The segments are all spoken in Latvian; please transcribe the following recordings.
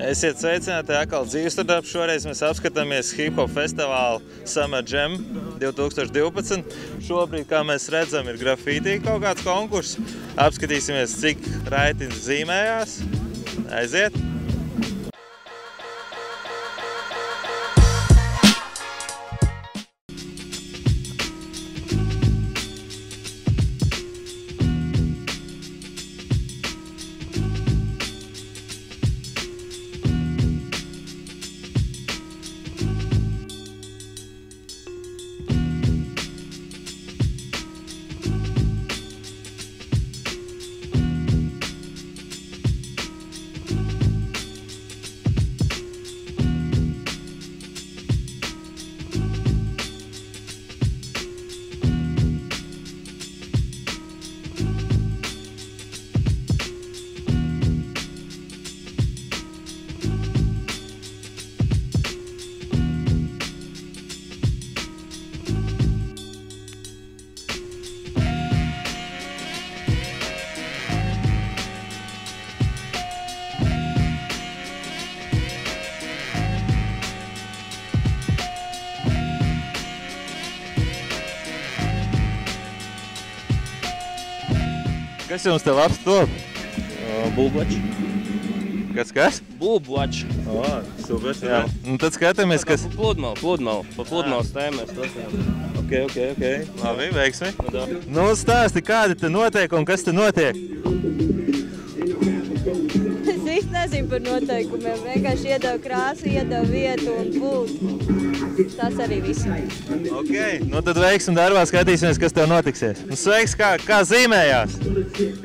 Esiet sveicināti atkal dzīvesturtāp. Šoreiz mēs apskatāmies hip-hop festivālu Summer Jam 2012. Šobrīd, kā mēs redzam, ir grafītī kaut kāds konkurss. Apskatīsimies, cik raitins zīmējās. Aiziet! Kas jums te labs top? Bulboči. Kas? Bulboči. Super. Jā. Nu tad skatāmies, kas... Pludmali. Pa pludmales tēmu mēs lasījām. Ok. Labi, veiksmi. Nu stāsti, kādi te notiek un kas te notiek? Es īsti nezinu par noteikumiem. Vienkārši iedevu krāsu, iedevu vietu un būtu. Tas arī viss. Ok, nu tad veiksim darbā, skatīsimies, kas tev notiksies. Nu sveiks, kā zīmējās?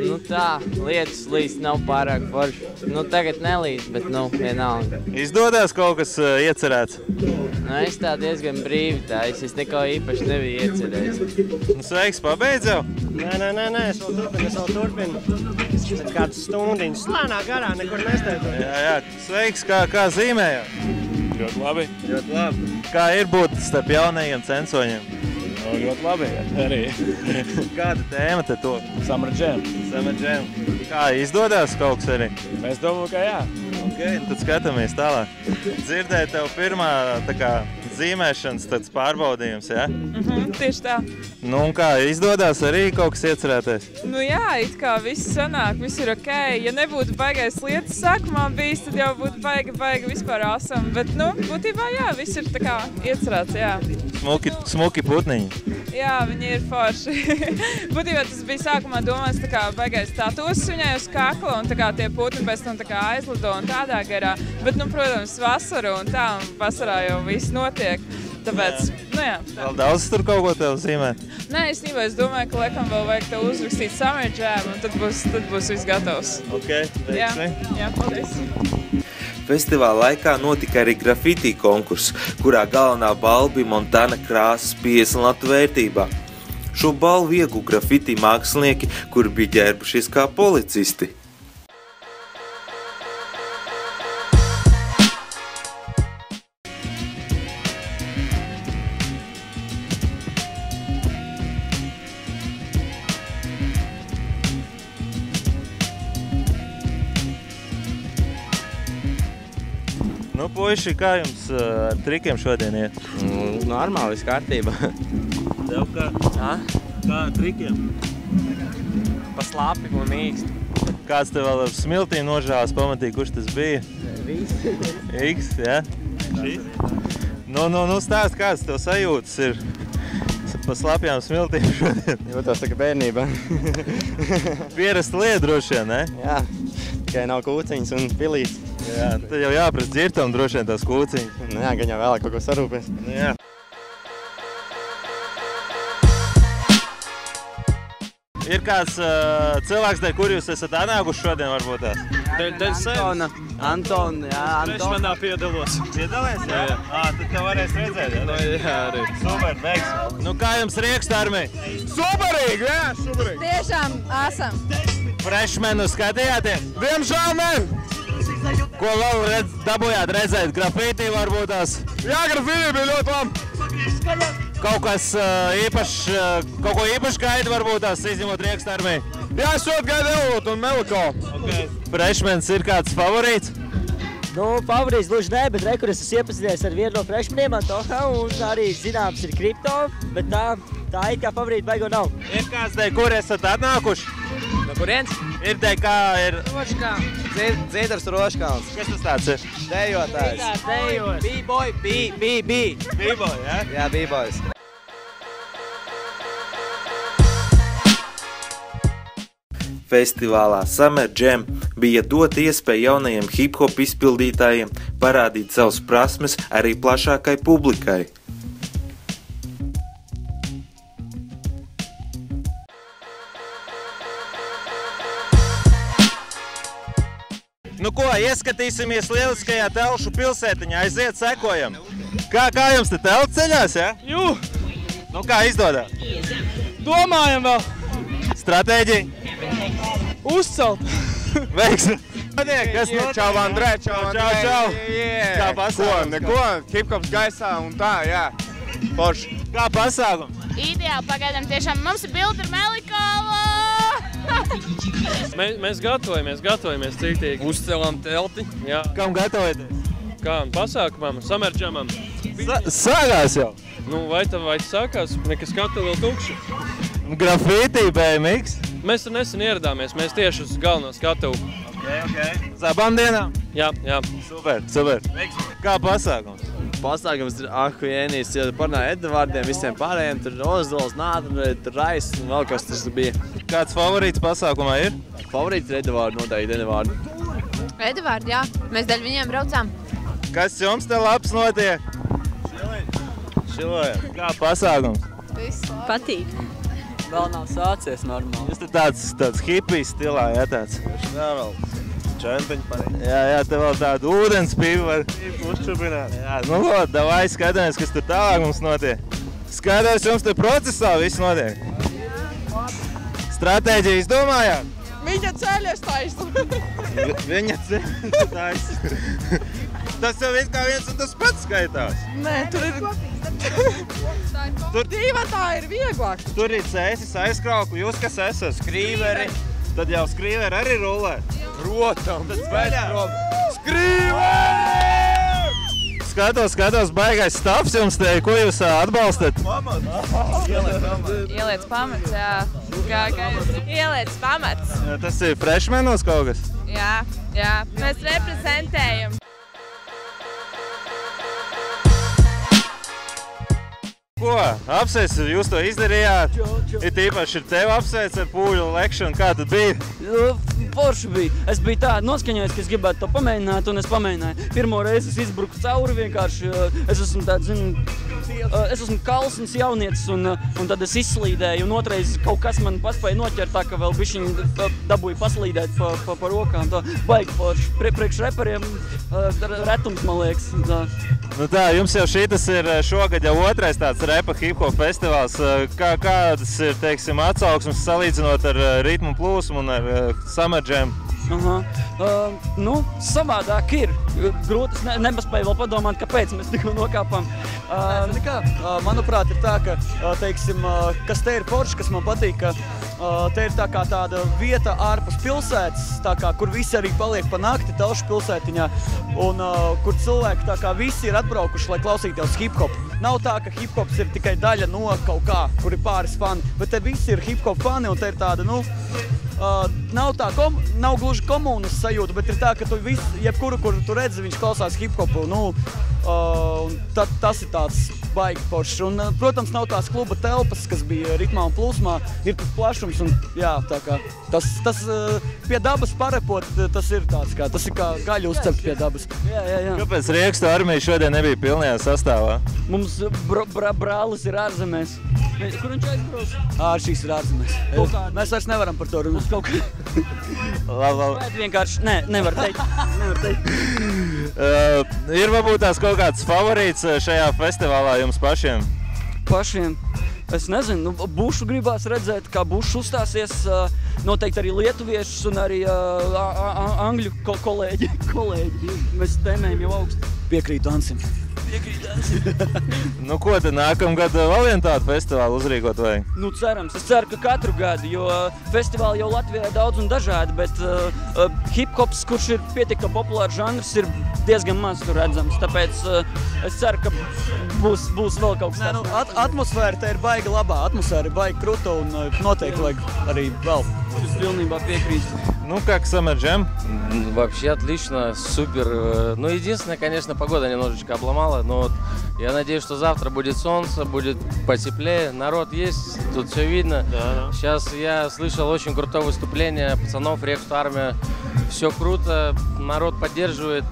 Nu tā, lietas līst nav pārāk forši. Nu tagad nelīst, bet nu vienalga. Izdodās kaut kas iecerēts? Nu es tā diezgan brīvi taisu, es neko īpaši nebiju iecerējis. Nu sveiks, pabeidz jau? Nē, es vēl turpinu. Pēc kādas stundiņas. Slēnā garā, nekur nesteidzot. Jā, sveiks, kā zīmējās? Ļoti labi. Kā ir būt starp jaunajiem censoņiem? Ļoti labi arī. Kāda tēma te to? Summer Jam. Kā izdodās kaut kas arī? Es domāju, ka jā. Ok, tad skatāmies tālāk. Dzirdēju tev pirmā tā kā zīmēšanas tāds pārbaudījums, jā? Tieši tā. Nu un kā, izdodās arī kaut kas iecerēties? Nu jā, it kā viss sanāk, viss ir ok. Ja nebūtu baigais lietas sākumā bijis, tad jau būtu baigi vispār awesome. Bet, nu, būtībā jā, viss ir tā kā iecerēts, jā. Smuki putniņi. Jā, viņi ir forši. Būtībā tas bija sākumā domāts tā kā baigais tatus viņai uz kakla un tā kā tie putni pēc tam tā kā aizlido un tādā garā. Bet, nu, protams, vasara un tā, un vasarā jau viss notiek. Tāpēc, nu jā. Vēl daudz tur kaut ko tev zīmēt? Nē, īstenībā es domāju, ka laikam vēl vajag tev uzrakstīt Summer Jam, un tad būs viss gatavs. Ok, veiksmi. Jā, paldies. Festivāla laikā notika arī grafītī konkurss, kurā galvenā balva bija Montana krāsas 50 latu vērtībā. Šo balvu ieguva grafītī mākslinieki, kuri bija ģērbušies kā policisti. Nu, puiši, kā jums ar trikiem šodien iet? Normāli, viss kārtībā. Tev kā? Kā ar trikiem? Pa slapi un īksti. Kāds tev vēl ar smiltīm nožāvās pamatīgi, kurš tas bija? X, jā? Šis? Nu, stāst, kāds tev sajūtas ir pa slapjām smiltīm šodien? Jūtos tā kā bērnībā. Pierasta lieta droši vien, ne? Jā, tikai nav kūciņas un pilītes. Jā, tad jau jāprast dzirtam droši vien tās kūciņas. Nu jā, gan jau vēlāk kaut ko sarūpēs. Nu jā. Ir kāds cilvēks, dēļ, kur jūs esat atnākuši šodien, varbūt tās? Dēļ sevi. Antona, jā, Freshmanā piedalos. Piedalēs, jā? Tad tev varēs redzēt, jā? Jā, arī. Super, veiksmi. Nu kā jums rieksta armija? Superīgi, jā, superīgi. Tiešām awesome. Freshmanu skatījāties? Diemžēl ne. Ko vēl dabūjāt redzēt? Grafītī varbūt tās? Jā, grafītī bija ļoti labi. Kaut kas īpašs, kaut ko īpaši gaida varbūt tās izņemot rieksta armiju? Jā, es ļoti gaidu Elotu un Meliko. Okay. Freshmans ir kāds favorīts? Nu, favorīts gluži nē, bet re, kur es esmu iepazinies ar vienu no frešmaniem, Antoha, un arī zināms ir kripto, bet tā it kā favorīta baigo nav. Ir kāds dēļ, kur esat atnākuši? No kurienes? Ir dēļ, kā ir... Roškalns. Dziedars Roškalns. Kas tas tāds ir? Dejotājs. Dejos. B-boy, B-boy, ja? Jā, B-boys. Festivālā Summer Jam bija dot iespēju jaunajiem hip-hop izpildītājiem parādīt savas prasmes arī plašākai publikai. Nu ko, ieskatīsimies lieliskajā telšu pilsētiņā, aiziet sekojam. Kā jums te telts ceļās, ja? Jū! Nu kā izdodas? Domājam vēl! Stratēģija? Uzcelt! Veiksmi! Kas notiek? Čau, Andrē, čau, Andrē! Čau! Kā pasākums? Neko, hip-hops gaisā un tā, jā. Forši. Kā pasākums? Ideāli, pagaidām tiešām. Mums ir bildi ar Melikālu! Mēs gatavojamies cītīgi. Uzcelam telti. Jā. Kam gatavojaties? Kā, pasākumam, Summer Jamam. Sākās jau! Nu, vai sākās? Nekas skatu vēl tukši. Grafītī, BMX? Mēs tur nesen ieradāmies, mēs tieši uz galveno skatuvu. Ok. Zabamdienām? Jā. Super. Kā pasākums? Pasākums ir ahuienīs, ja parunāja Edvardiem, visiem pārējiem, tur Ozols, Nāda, tur Rais un vēl kas tas bija. Kāds favorīts pasākumā ir? Favorīts ir Edvardu, noteikti Edvardu. Edvardu, jā. Mēs daļ viņiem braucām. Kas jums te labs notiek? Šilojam. Kā pasākums? Viss Patīk. Vēl nav sācies normāli. Jūs te tāds hipijs stilā, jā, tāds? Jā, vēl. Čempiņi parīgi. Jā, te vēl tādu ūdenspīvi var uzčubināt. Jā, nu ko, davai skatāmies, kas tur tālāk mums notiek. Skatās, jums te procesā viss notiek. Stratēģija izdomājāt? Viņa ceļas taisa. Viņa ceļas taisa. Tas jau it kā viens un tas pats skaitās. Nē, tur ir... Tur divatā ir vieglāk. Tur ir cēsis, aizkraukli, jūs kas esat? Skrīveri. Tad jau skrīveri arī rullē. Protams, Skrīveri! Skatos, baigais stāvs jums te, ko jūs atbalstat? Ieliec pamats, jā. Ieliec pamats. Tas ir freshmanos kaut kas? Jā. Mēs reprezentējam. Ko? Apsveic, jūs to izdarījāt? Ir tīpaši ir tev apsveic ar pūļu lekšanu, kā tad bija? Forši bija. Es biju tā noskaņojis, ka es gribētu to pamēģināt, un es pamēģināju. Pirmo reizi es izbruku cauri vienkārši. Es esmu tāds, es esmu kalsns jaunietis, un tad es izslīdēju, un otrais kaut kas man paspēja noķert, tā ka vēl bišķiņ dabūju paslīdēt pa rokām. Tā baigi forši. Priekš reperiem retums, man liekas. Tā. Nu tā, jums jau šitas ir šogad jau otrais tāds repa hip-hop festivāls. Kādas ir, teiksim, atsauksmes salīdzinot ar Ritmu plūsmu un ar Summer Jam? Nu, savādāk ir. Grūti, es nepaspēju vēl padomāt, kāpēc mēs tikko nokāpām. Manuprāt, ir tā, ka, teiksim, kas te ir forši, kas man patīk, ka te ir tā kā tāda vieta ārpus pilsētas, tā kā, kur visi arī paliek pa nakti telšu pilsētiņā, un kur cilvēki tā kā visi ir atbraukuši, lai klausītos hip-hop. Nav tā, ka hip-hops ir tikai daļa no kaut kā, kur ir pāris fani, bet te visi ir hip-hop fani, un te ir tāda, nav gluži komunas sajūta, bet ir tā, ka tu jebkuru, kur tu redzi, viņš klausās hip-hopu, tas ir tāds baigi foršs. Un, protams, nav tās kluba telpas, kas bija Ritmā un plūsmā, ir tas plašums, un jā, tā kā tas pie dabas parepot, tas ir tāds kā, tas ir kā gaļu uzcept pie dabas. Jā. Kāpēc Riekstu armija šodien nebija pilnajā sastāvā? Mums brālis ir ārzemēs. Kur viņš aizbrauc? Šīs ir ārzemēs. Mēs vairs nevaram par to runāt. Kaut kā. Labi. Vienkārši, nevar teikt. Ir varbūt tās kaut kāds favorīts šajā festivālā jums pašiem? Pašiem? Es nezinu, Bušu gribās redzēt, kā Bušs uzstāsies, noteikti arī lietuviešus un arī angļu kolēģi. Mēs tēmējam jau augstu. Piekrītu Ansim. Nu, ko tad nākamgad vēl vien tādu festivālu uzrīkot vajag? Nu, cerams. Es ceru, ka katru gadu, jo festivāli jau Latvijā ir daudz un dažādi, bet hip-hops, kurš ir pietiekami populārs žanrs, ir diezgan maz tur redzams. Tāpēc es ceru, ka būs vēl kaut kas tāds. Atmosfēra te ir baigi labā, atmosfēra ir baigi kruta un noteikti vajag arī vēl. Es pilnībā piekrītu. Ну, как Summer Jam? Вообще отлично, супер. Ну, единственное, конечно, погода немножечко обломала, но вот я надеюсь, что завтра будет солнце, будет потеплее. Народ есть, тут все видно. Да. Сейчас я слышал очень крутое выступление пацанов, Рексту Армия. Все круто, народ поддерживает,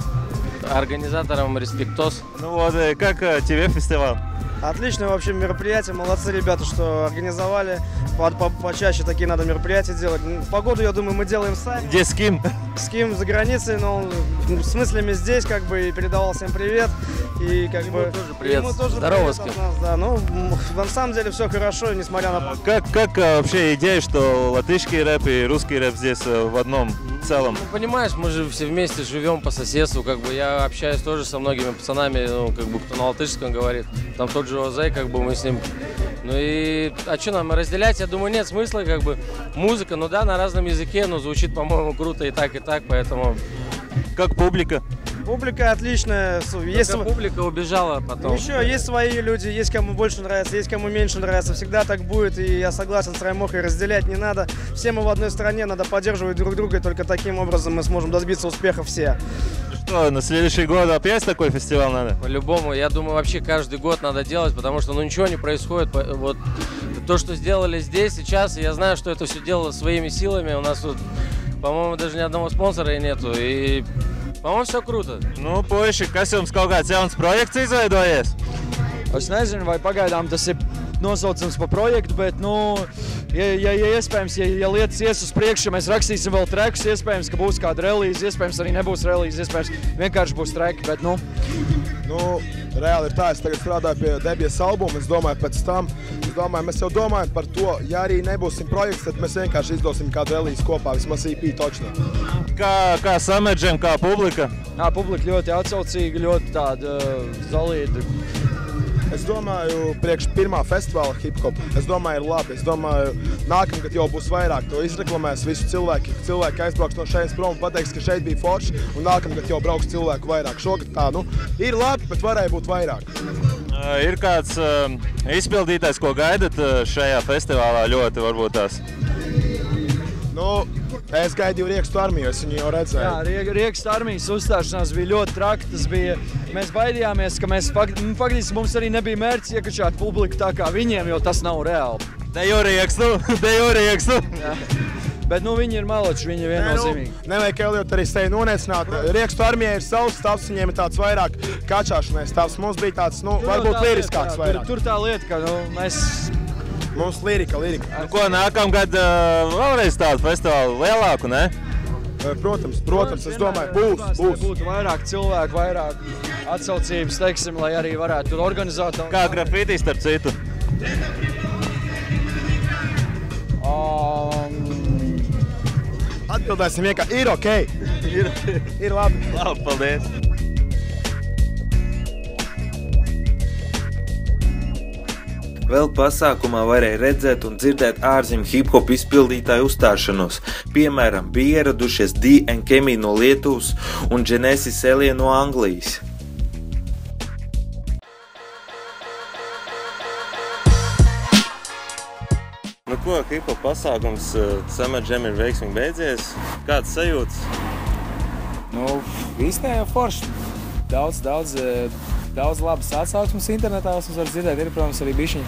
организаторам респектос. Ну вот, как тебе фестиваль? Отличное вообще мероприятие, молодцы ребята, что организовали. Почаще такие надо мероприятия делать. Погоду, я думаю, мы делаем сами. Где с кем? С кем за границей, но с мыслями здесь, как бы, и передавал всем привет. И как бы... тоже привет. Ему тоже Здорово, привет от нас, да. Ну, на самом деле все хорошо, несмотря на... Как вообще идея, что латышский рэп и русский рэп здесь в одном целом? Ну, понимаешь, мы же все вместе живем по соседству, как бы я общаюсь тоже со многими пацанами, ну, как бы кто на латышском говорит, там тот же Озей, как бы мы с ним, ну и, а что нам разделять, я думаю, нет смысла, как бы, музыка, ну да, на разном языке, но звучит, по-моему, круто и так, поэтому... Как публика? Публика отличная. Есть... Публика убежала потом. Еще есть свои люди, есть кому больше нравится, есть кому меньше нравится. Всегда так будет, и я согласен с Раймохой, разделять не надо. Все мы в одной стране, надо поддерживать друг друга, и только таким образом мы сможем добиться успеха все. Что, на следующий год опять такой фестиваль надо? По-любому, я думаю, вообще каждый год надо делать, потому что, ну, ничего не происходит. Вот то, что сделали здесь, сейчас, я знаю, что это все делало своими силами. У нас тут, по-моему, даже ни одного спонсора и нету. И, по-моему, все круто. Nu, puiši, kas jums kaut kāds jauns projekts izveidojies? Es nezinu, vai pagaidām tas ir nosaucams par projektu, bet, nu, ja iespējams, ja lietas ies uz priekšu, mēs rakstīsim vēl trekus, iespējams, ka būs kāda relīze, iespējams, arī nebūs relīze, iespējams, vienkārši būs treki, bet, nu... Nu, reāli ir tā, es tagad strādāju pie debijas albuma, es domāju pēc tam, mēs jau domājam par to, ja arī nebūsim projekts, tad mēs vienkārši izdosim kādu relīzi kopā, vismaz EP točnā. Kā Summer Jam, kā publika? Jā, publika ļoti atsaucīga, ļoti tāda zalīda. Es domāju, priekš pirmā festivāla hip-hop, es domāju, ir labi. Es domāju, nākamgad jau būs vairāk, to izreklamēs visu cilvēki. Cilvēki aizbrauks no šeit prom un pateiks, ka šeit bija forši, un nākamgad jau brauks cilvēku vairāk. Šogad tā, nu, ir labi, bet varēja būt vairāk. Ir kāds izpildītājs, ko gaidat šajā festivālā ļoti, varbūt tās? Nu, es gaidīju Riekstu Armiju, es viņu jau redzēju. Jā, Riekstu Armijas uzstāšanās bija ļoti traki, tas bija, mēs baidījāmies, ka mēs faktiski mums arī nebija mērķis iekačāt publiku tā kā viņiem, jo tas nav reāli. Dejo Riekstu! Bet, nu, viņi ir maloči, viņi ir viennozīmīgi. Nevajag Eliot arī sevi noniecināt. Riekstu Armijai ir savs stāvs, viņiem ir tāds vairāk kačāšanai stāvs. Mums bija tāds, nu, varbūt liriskāks vairāk. Tur tā lieta, ka, nu, mēs... Mums lirika. Nu, ko, nākamgad vēlreiz tādu festivālu lielāku, ne? Protams, es domāju, būs. Būtu vairāk cilvēku, vairāk atsaucības, teiksim, lai arī varētu tur organizēt. Kā grafiti starp citu? Atbildēsim vienkārši, ir okei. Ir labi. Labi, paldies. Vēl pasākumā varēja redzēt un dzirdēt ārzemju hip-hop izpildītāju uzstāšanos. Piemēram, bija ieradušies D&Kemi no Lietuvas un Genesis Elie no Anglijas. Nu ko, hip-hop pasākums Summer Jam ir veiksmīgi beidzies. Kāds sajūtas? Nu, īstenībā jau forši. Daudz labas atsauksmes internetā, es var dzirdēt, ir, protams, arī bišķiņi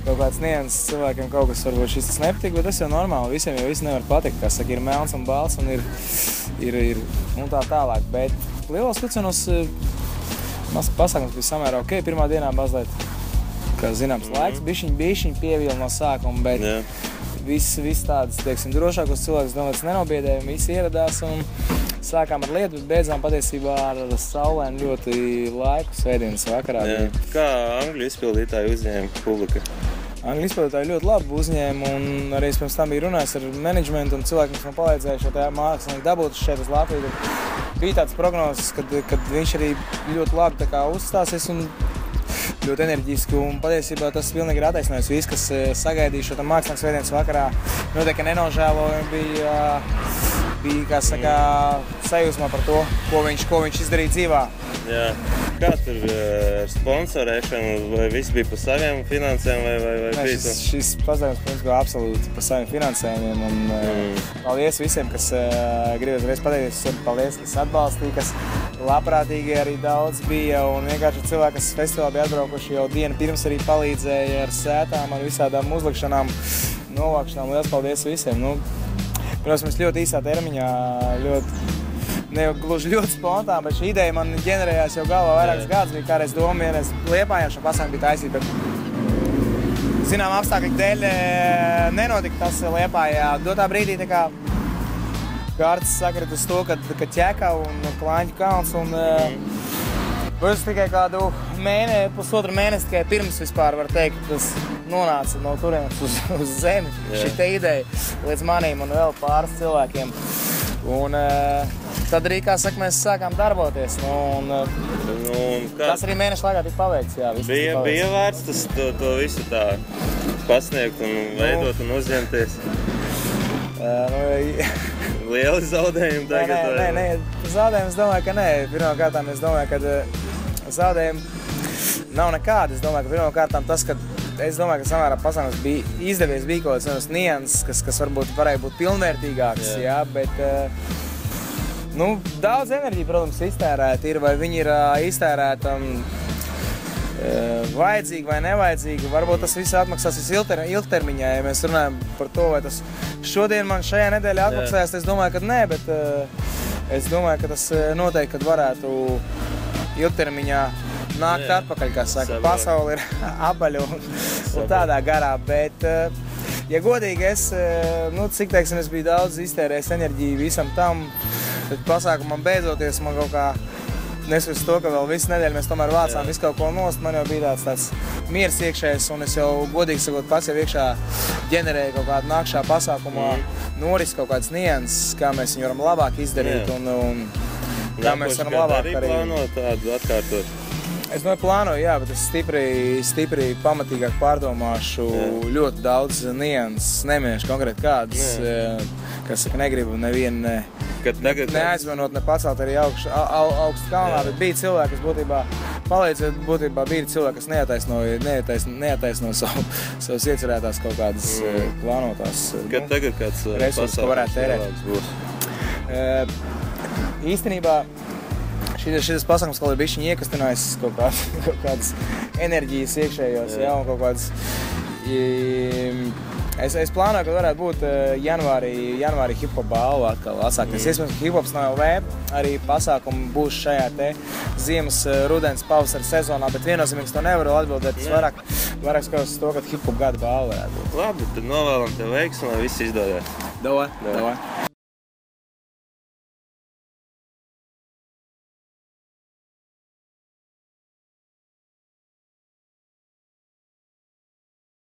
kaut kāds nianses cilvēkiem kaut kas varbūt šis tas nepatīk, bet tas jau normāli, visiem jau viss nevar patikt, kā saka, ir melns un balts un ir un tā tālāk, bet lielos vilcienos pasākums bija samērā ok, pirmā dienā mazliet, kā zināms, laiks, bišķiņi pievīla no sākuma, bet viss tādas, teiksim, drošākos cilvēkus, domāju, nenobiedēja, visi ieradās un sākām ar lietu, bet beidzām patiesībā ar saulēm ļoti laiku svētdienas vakarā. Jā. Kā angļu izpildītāji uzņēma publika? Angļu izpildītāji ļoti labi uzņēma un arī es pirms tam biju runājis ar menedžmentu un cilvēkiem, kas man palīdzēja šo te mākslinieku dabūt šeit uz Latviju. bija tāds prognozes, kad viņš arī ļoti labi tā kā uzstāsies un ļoti enerģiski, un patiesībā tas pilnīgi ir attaisnojis. Viss, kas sagaidīja šo mākslinieku svētdienas vakarā, noteikti nenožēlojami bija kā saka, sajūsmā par to, ko viņš izdarīja dzīvā. Jā. Kā tur ar sponsorēšanu, vai viss bija pa saviem finansēm, vai bija? Šis pazdevums bija absolūti pa saviem finansējumiem, un paldies visiem, kas gribēs reiz pateikties, paldies, kas atbalstīja, kas labprātīgi arī daudz bija, un vienkārši cilvēki, kas festivālā bija atbraukuši jau dienu pirms arī palīdzēja ar sētām, ar visādām uzlikšanām, novākšanām. Liels paldies visiem! Protams, mēs ļoti īsā termiņā, ne gluži ļoti spontāni, bet šī ideja man ģenerējās jau galvā vairākas gadus. Bija kādreiz doma, vienreiz Liepājā šo pasākumu bija taisīt, bet zinām apstākļu dēļ nenotika tas Liepājā. Dotā brīdī tā kā kārtas sakrit uz to, ka ķeka un Klāņu kalns un es tikai kādu pusotru mēnesi tikai pirms vispār var teikt, tas nonāca no turienes uz zemi, šī ideja līdz manīm un vēl pāris cilvēkiem. Un tad arī, kā saka, mēs sākām darboties. Tas arī mēnešu laikā tika paveikts. Jā, bija vērts to visu tā pasniegt un veidot un uzņemties? Lieli zaudējumi tagad? Nē, zaudējumi es domāju, ka nē. Pirmkārtām es domāju, ka zaudējumi nav nekādi. Es domāju, ka pirmkārtām tas, ka es domāju, ka samērā pasākums bija izdevies, bija kaut kāds nianses, kas varbūt varēja būt pilnvērtīgāks, jā, bet daudz enerģija, protams, iztērēta ir, vai viņi ir iztērēta vajadzīgi vai nevajadzīgi. Varbūt tas viss atmaksāsies ilgtermiņā, ja mēs runājam par to, vai tas šodien man šajā nedēļā atmaksājās, es domāju, ka nē, bet es domāju, ka tas noteikti, kad varētu ilgtermiņā nākt atpakaļ, kā saka, pasauli ir apaļa un tādā garā, bet, ja godīgi cik, teiksim, es biju daudz iztērējis enerģiju visam tam, bet pasākumam beidzoties man kaut kā, neskaidrs to, ka vēl visu nedēļu mēs tomēr vācām visu kaut ko nost, man jau bija tāds miers iekšējs, un es jau, godīgi sakot, pats jau iekšā ģenerēju kaut kādu nākšā pasākumā noris kaut kāds nianses, kā mēs viņu varam labāk izdarīt, un kā mēs varam labāk arī plānot tādu atkārtot? Es plānoju, jā, bet es stipri pamatīgāk pārdomāšu ļoti daudz nianses, nemiešu konkrēti kādas, kas saka, negribu nevienu neaizvanot, ne pacelt arī augstu kalnā, bet bija cilvēki, kas būtībā palīdzēja, bija cilvēki, kas neataisno savas iecerētās kaut kādas plānotās tagad kāds resursus, ko varētu tērēt būs. Īstenībā šis pasākums kaut kā bišķiņ iekastinājis kaut kādas enerģijas iekšējos, jā, un kaut kādas... Es plānoju, ka varētu būt janvārī hip-hop balva atkal atsākties. Iespējams, ka hip-hops no LV arī pasākumi būs šajā te ziemas, rudens, pavasara sezonā, bet viennozīmīgs to nevaru atbildēt. Es vairāk skatos to, ka hip-hop gada balva varētu būt. Labi, tad novēlam tev veiksmi, lai viss izdodas. Davai.